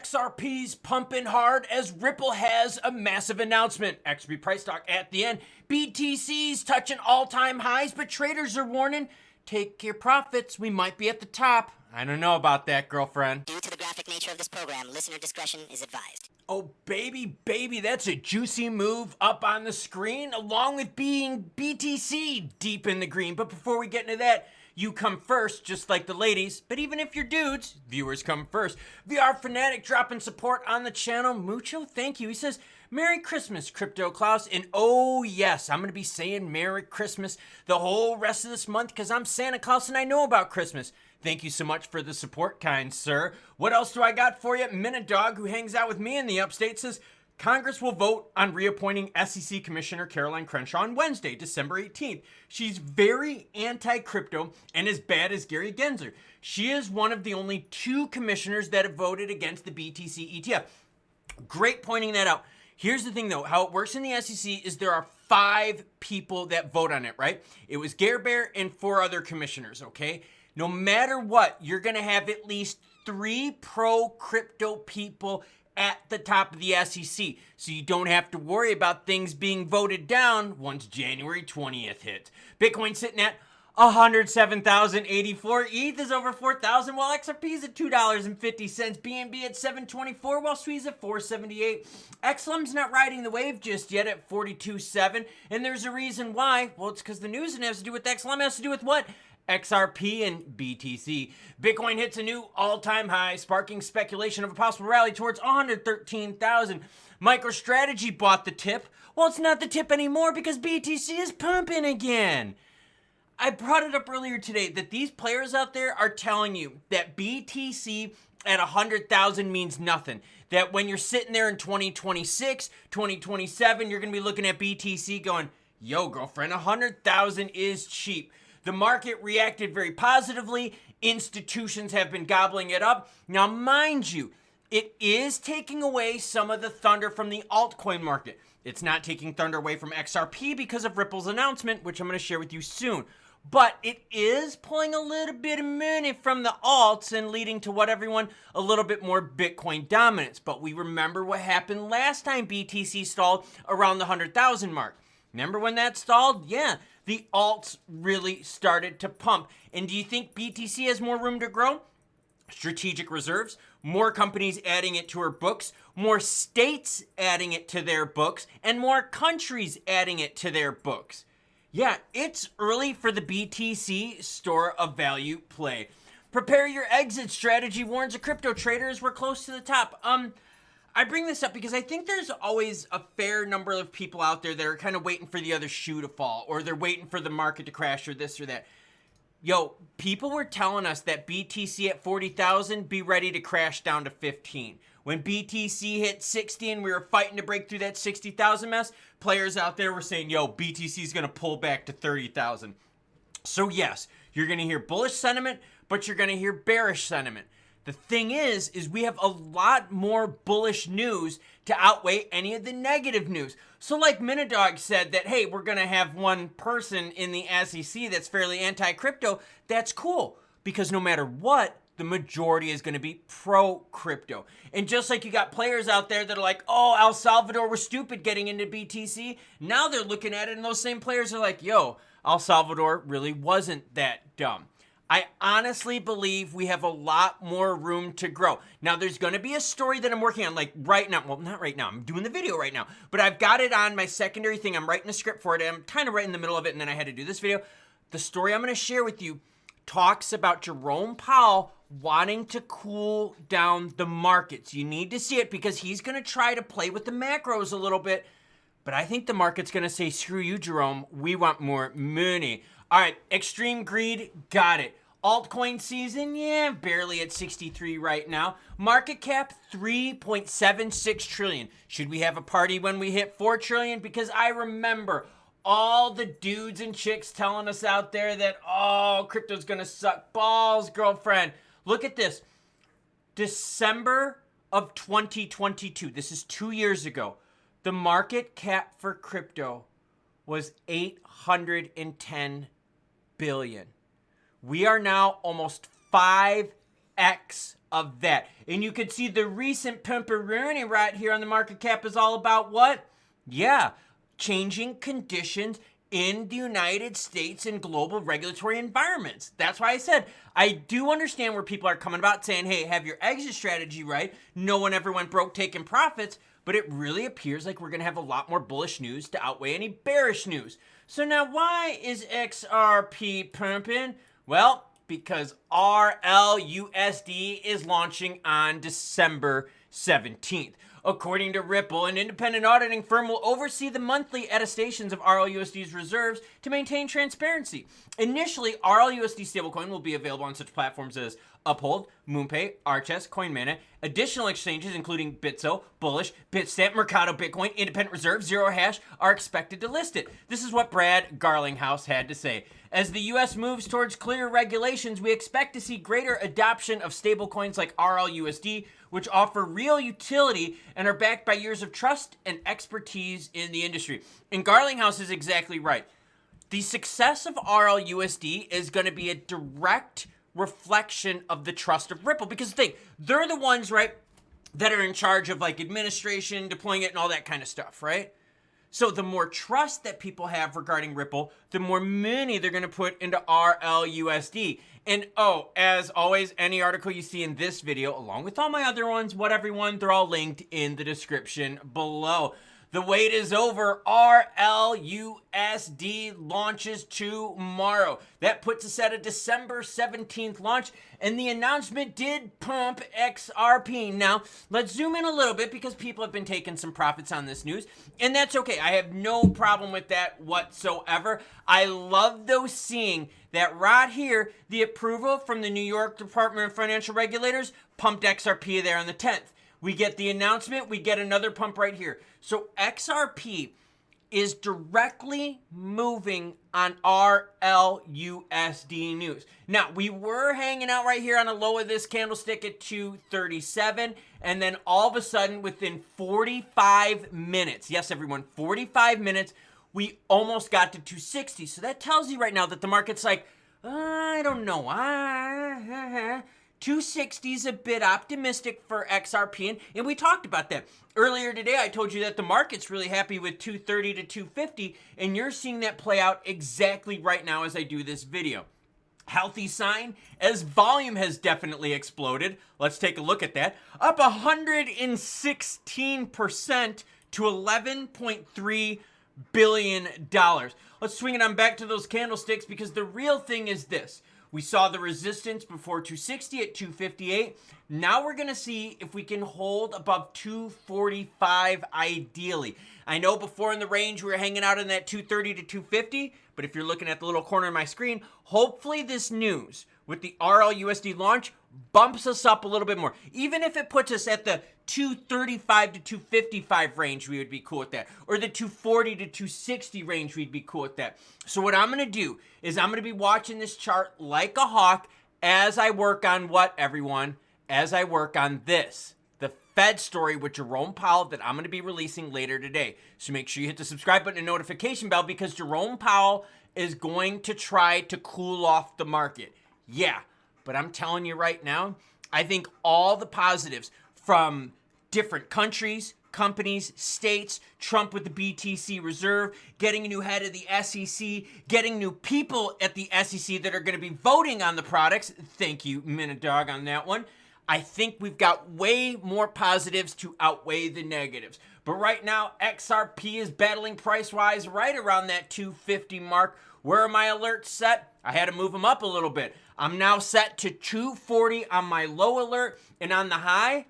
XRP's pumping hard as Ripple has a massive announcement. XRP price talk at the end. BTC's touching all-time highs, but traders are warning, take your profits, we might be at the top. I don't know about that, girlfriend. Due to the graphic nature of this program, listener discretion is advised. Oh, baby, that's a juicy move up on the screen, along with being BTC deep in the green. But before we get into that, you come first, just like the ladies. But even if you're dudes, viewers come first. VR Fanatic dropping support on the channel. Mucho, thank you. He says, Merry Christmas, Crypto Klaus. And oh yes, I'm going to be saying Merry Christmas the whole rest of this month because I'm Santa Claus and I know about Christmas. Thank you so much for the support, kind sir. What else do I got for you? Minute Dog, who hangs out with me in the upstate, says, Congress will vote on reappointing SEC Commissioner Caroline Crenshaw on Wednesday, December 18th. She's very anti-crypto and as bad as Gary Gensler. She is one of the only 2 commissioners that have voted against the BTC ETF. Great pointing that out. Here's the thing though, how it works in the SEC is there are 5 people that vote on it, right? It was Gare Bear and 4 other commissioners, okay? No matter what, you're gonna have at least 3 pro-crypto people at the top of the SEC, so you don't have to worry about things being voted down once January 20th hits. Bitcoin sitting at 107,084, ETH is over 4,000, while XRP is at $2.50, BNB at 724, while SWI's at 478. XLM's not riding the wave just yet at 42.7, and there's a reason why. Well, it's because the news has to do with XLM, has to do with what? XRP and BTC. Bitcoin hits a new all-time high, sparking speculation of a possible rally towards 113,000. MicroStrategy bought the tip. Well, it's not the tip anymore because BTC is pumping again. I brought it up earlier today that these players out there are telling you that BTC at 100,000 means nothing. That when you're sitting there in 2026, 2027, you're going to be looking at BTC going, yo, girlfriend, 100,000 is cheap. The market reacted very positively. Institutions have been gobbling it up. Now, mind you, it is taking away some of the thunder from the altcoin market. It's not taking thunder away from XRP because of Ripple's announcement, which I'm going to share with you soon. But it is pulling a little bit of money from the alts and leading to what everyone, a little bit more Bitcoin dominance. But we remember what happened last time BTC stalled around the 100,000 mark. Remember when that stalled? Yeah. The alts really started to pump. And do you think BTC has more room to grow? Strategic reserves, more companies adding it to her books, more states adding it to their books, and more countries adding it to their books. Yeah, it's early for the BTC store of value play. Prepare your exit strategy, warns a crypto trader, as we're close to the top. I bring this up because I think there's always a fair number of people out there that are kind of waiting for the other shoe to fall, or they're waiting for the market to crash, or this or that. Yo, people were telling us that BTC at 40,000, be ready to crash down to 15. When BTC hit 60 and we were fighting to break through that 60,000 mess, players out there were saying, yo, BTC is going to pull back to 30,000. So yes, you're going to hear bullish sentiment, but you're going to hear bearish sentiment. The thing is we have a lot more bullish news to outweigh any of the negative news. So like Minidog said that, hey, we're going to have one person in the SEC that's fairly anti-crypto. That's cool because no matter what, the majority is going to be pro-crypto. And just like you got players out there that are like, oh, El Salvador was stupid getting into BTC. Now they're looking at it and those same players are like, yo, El Salvador really wasn't that dumb. I honestly believe we have a lot more room to grow. Now, there's going to be a story that I'm working on, like right now. Well, not right now. I'm doing the video right now. But I've got it on my secondary thing. I'm writing a script for it. I'm kind of right in the middle of it, and then I had to do this video. The story I'm going to share with you talks about Jerome Powell wanting to cool down the markets. You need to see it because he's going to try to play with the macros a little bit. But I think the market's going to say, screw you, Jerome. We want more money. All right, extreme greed, got it. Altcoin season, yeah, barely at 63 right now. Market cap, 3.76 trillion. Should we have a party when we hit 4 trillion? Because I remember all the dudes and chicks telling us out there that, oh, crypto's gonna suck balls, girlfriend. Look at this. December of 2022, this is 2 years ago, the market cap for crypto was 810 billion. We are now almost 5x of that. And you could see the recent pimperoonie right here on the market cap is all about what? Yeah, changing conditions in the United States and global regulatory environments. That's why I said I do understand where people are coming about saying, hey, have your exit strategy right. No one ever went broke taking profits, but it really appears like we're going to have a lot more bullish news to outweigh any bearish news. So now why is XRP pumping? Well, because RLUSD is launching on December 17th. According to Ripple, an independent auditing firm will oversee the monthly attestations of RLUSD's reserves to maintain transparency. Initially, RLUSD stablecoin will be available on such platforms as Uphold, MoonPay, Archest, CoinMana. Additional exchanges, including Bitso, Bullish, Bitstamp, Mercado Bitcoin, Independent Reserve, Zero Hash, are expected to list it. This is what Brad Garlinghouse had to say. As the U.S. moves towards clearer regulations, we expect to see greater adoption of stablecoins like RLUSD, which offer real utility and are backed by years of trust and expertise in the industry. And Garlinghouse is exactly right. The success of RLUSD is going to be a direct reflection of the trust of Ripple, because think, they're the ones, right, that are in charge of like administration, deploying it, and all that kind of stuff, right? So the more trust that people have regarding Ripple, the more money they're going to put into RLUSD. And oh, as always, any article you see in this video, along with all my other ones, what everyone, they're all linked in the description below. The wait is over. RLUSD launches tomorrow. That puts us at a December 17th launch, and the announcement did pump XRP. Now, let's zoom in a little bit because people have been taking some profits on this news, and that's okay. I have no problem with that whatsoever. I love though seeing that right here, the approval from the New York Department of Financial Regulators pumped XRP there on the 10th. We get the announcement, we get another pump right here. So XRP is directly moving on RLUSD news. Now, we were hanging out right here on a low of this candlestick at 237, and then all of a sudden, within 45 minutes, yes, everyone, 45 minutes, we almost got to 260. So that tells you right now that the market's like, I don't know, 260 is a bit optimistic for XRP, and we talked about that. Earlier today, I told you that the market's really happy with 230 to 250, and you're seeing that play out exactly right now as I do this video. Healthy sign, as volume has definitely exploded. Let's take a look at that. Up 116% to $11.3 billion. Let's swing it on back to those candlesticks, because the real thing is this. We saw the resistance before 260 at 258. Now we're going to see if we can hold above 245 ideally. I know before in the range we were hanging out in that 230 to 250, but if you're looking at the little corner of my screen, hopefully this news with the RLUSD launch bumps us up a little bit more. Even if it puts us at the 235 to 255 range, we would be cool with that. Or the 240 to 260 range, we'd be cool with that. So what I'm going to do is I'm going to be watching this chart like a hawk as I work on what, everyone? As I work on this, the Fed story with Jerome Powell that I'm going to be releasing later today. So make sure you hit the subscribe button and notification bell, because Jerome Powell is going to try to cool off the market. Yeah, but I'm telling you right now, I think all the positives from different countries, companies, states, Trump with the BTC reserve, getting a new head of the SEC, getting new people at the SEC that are going to be voting on the products. Thank you, Minute Dog, on that one. I think we've got way more positives to outweigh the negatives. But right now, XRP is battling price-wise right around that 250 mark. Where are my alerts set? I had to move them up a little bit. I'm now set to 240 on my low alert, and on the high,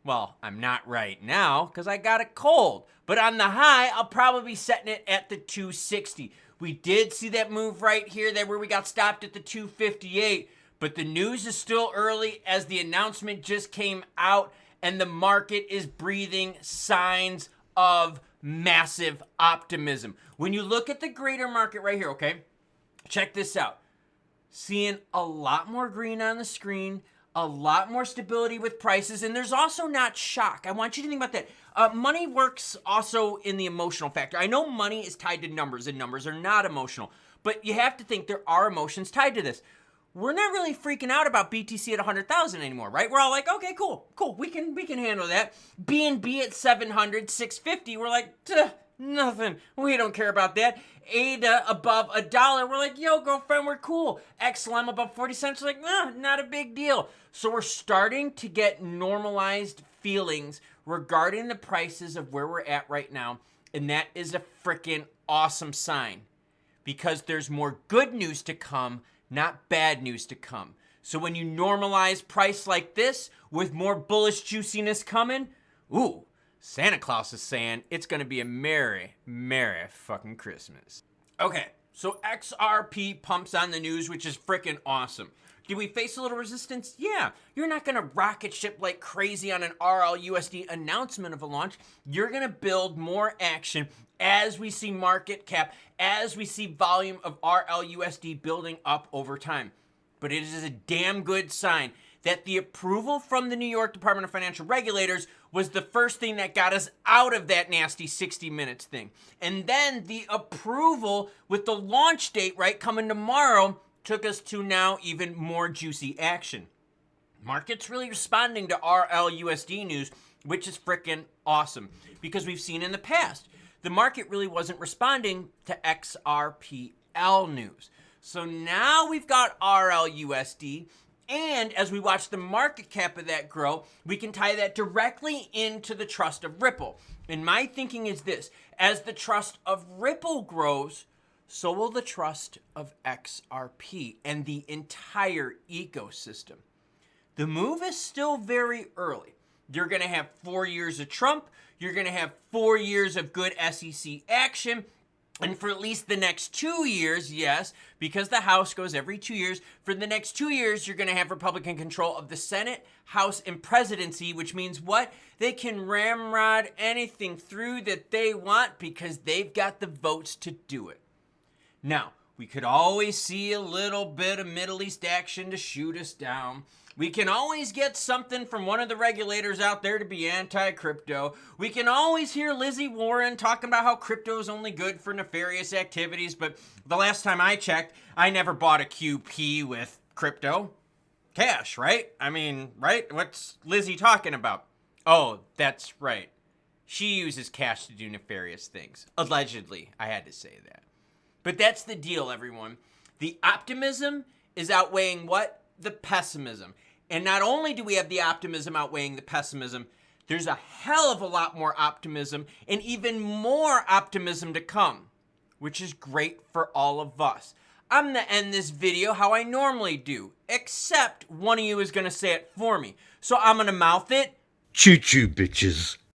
well, I'm not right now because I got a cold. But on the high, I'll probably be setting it at the 260. We did see that move right here, that where we got stopped at the 258. But the news is still early, as the announcement just came out, and the market is breathing signs of massive optimism. When you look at the greater market right here, okay, check this out. Seeing a lot more green on the screen, a lot more stability with prices, and there's also not shock. I want you to think about that. Money works also in the emotional factor. I know money is tied to numbers, and numbers are not emotional, but you have to think there are emotions tied to this. we're not really freaking out about BTC at 100,000 anymore, right? We're all like, okay, cool, we can handle that. BNB at 700, 650, we're like, nothing. We don't care about that. ADA above $1, we're like, yo, girlfriend, we're cool. XLM above 40 cents, we're like, nah, not a big deal. So we're starting to get normalized feelings regarding the prices of where we're at right now, and that is a freaking awesome sign, because there's more good news to come, not bad news to come. So when you normalize price like this with more bullish juiciness coming, ooh, Santa Claus is saying it's going to be a merry, merry fucking Christmas. Okay, so XRP pumps on the news, which is freaking awesome. Did we face a little resistance? Yeah. You're not going to rocket ship like crazy on an RLUSD announcement of a launch. You're going to build more action as we see market cap, as we see volume of RLUSD building up over time. But it is a damn good sign that the approval from the New York Department of Financial Regulators was the first thing that got us out of that nasty 60 minutes thing. And then the approval with the launch date, right, coming tomorrow, took us to now even more juicy action. Market's really responding to RLUSD news, which is freaking awesome, because we've seen in the past, the market really wasn't responding to XRPL news. So now we've got RLUSD, and as we watch the market cap of that grow, we can tie that directly into the trust of Ripple. And my thinking is this: as the trust of Ripple grows, so will the trust of XRP and the entire ecosystem. The move is still very early. You're going to have 4 years of Trump. You're going to have 4 years of good SEC action. And for at least the next 2 years, yes, because the House goes every 2 years, for the next 2 years, you're going to have Republican control of the Senate, House, and presidency, which means what? They can ramrod anything through that they want because they've got the votes to do it. Now, we could always see a little bit of Middle East action to shoot us down. We can always get something from one of the regulators out there to be anti-crypto. We can always hear Lizzie Warren talking about how crypto is only good for nefarious activities, but the last time I checked, I never bought a QP with crypto. Cash, right? I mean, right? What's Lizzie talking about? Oh, that's right. She uses cash to do nefarious things. Allegedly, I had to say that. But that's the deal, everyone. The optimism is outweighing what? The pessimism. And not only do we have the optimism outweighing the pessimism, there's a hell of a lot more optimism and even more optimism to come, which is great for all of us. I'm going to end this video how I normally do, except one of you is going to say it for me. So I'm going to mouth it. Choo-choo, bitches.